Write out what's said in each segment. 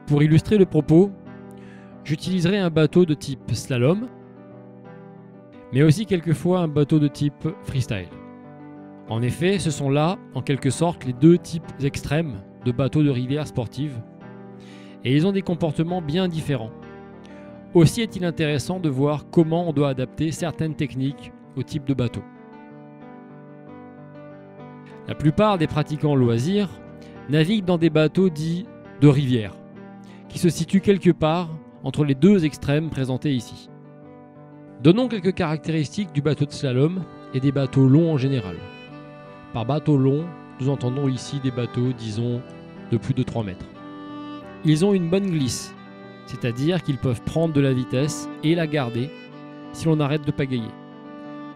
Pour illustrer le propos, j'utiliserai un bateau de type slalom, mais aussi quelquefois un bateau de type freestyle. En effet, ce sont là, en quelque sorte, les deux types extrêmes de bateaux de rivière sportive, et ils ont des comportements bien différents. Aussi est-il intéressant de voir comment on doit adapter certaines techniques au type de bateau. La plupart des pratiquants loisirs naviguent dans des bateaux dits de rivière, qui se situent quelque part entre les deux extrêmes présentés ici. Donnons quelques caractéristiques du bateau de slalom et des bateaux longs en général. Par bateau long, nous entendons ici des bateaux, disons, de plus de 3 mètres. Ils ont une bonne glisse, c'est-à-dire qu'ils peuvent prendre de la vitesse et la garder si l'on arrête de pagayer.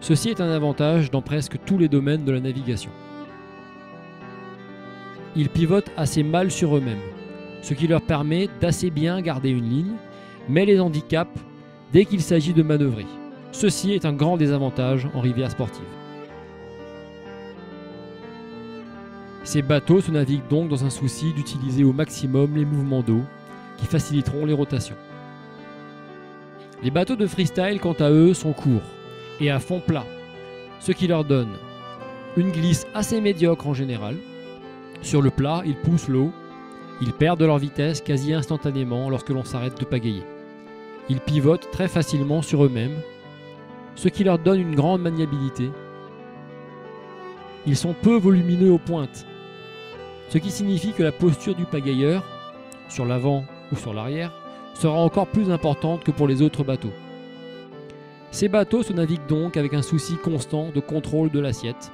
Ceci est un avantage dans presque tous les domaines de la navigation. Ils pivotent assez mal sur eux-mêmes, ce qui leur permet d'assez bien garder une ligne, mais les handicape dès qu'il s'agit de manœuvrer. Ceci est un grand désavantage en rivière sportive. Ces bateaux se naviguent donc dans un souci d'utiliser au maximum les mouvements d'eau qui faciliteront les rotations. Les bateaux de freestyle, quant à eux, sont courts et à fond plat, ce qui leur donne une glisse assez médiocre en général. Sur le plat, ils poussent l'eau, ils perdent leur vitesse quasi instantanément lorsque l'on s'arrête de pagayer. Ils pivotent très facilement sur eux-mêmes, ce qui leur donne une grande maniabilité. Ils sont peu volumineux aux pointes, ce qui signifie que la posture du pagayeur, sur l'avant ou sur l'arrière, sera encore plus importante que pour les autres bateaux. Ces bateaux se naviguent donc avec un souci constant de contrôle de l'assiette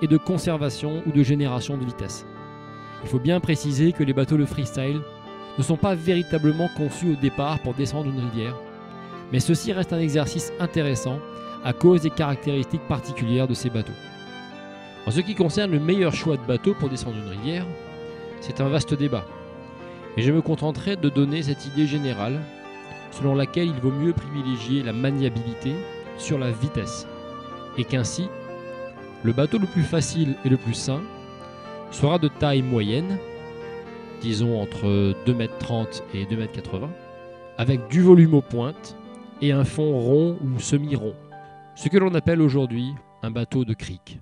et de conservation ou de génération de vitesse. Il faut bien préciser que les bateaux de freestyle ne sont pas véritablement conçus au départ pour descendre une rivière, mais ceci reste un exercice intéressant à cause des caractéristiques particulières de ces bateaux. En ce qui concerne le meilleur choix de bateau pour descendre une rivière, c'est un vaste débat, et je me contenterai de donner cette idée générale selon laquelle il vaut mieux privilégier la maniabilité sur la vitesse, et qu'ainsi, le bateau le plus facile et le plus sain sera de taille moyenne, disons entre 2,30 m et 2,80 m, avec du volume aux pointes et un fond rond ou semi-rond, ce que l'on appelle aujourd'hui un bateau de crique.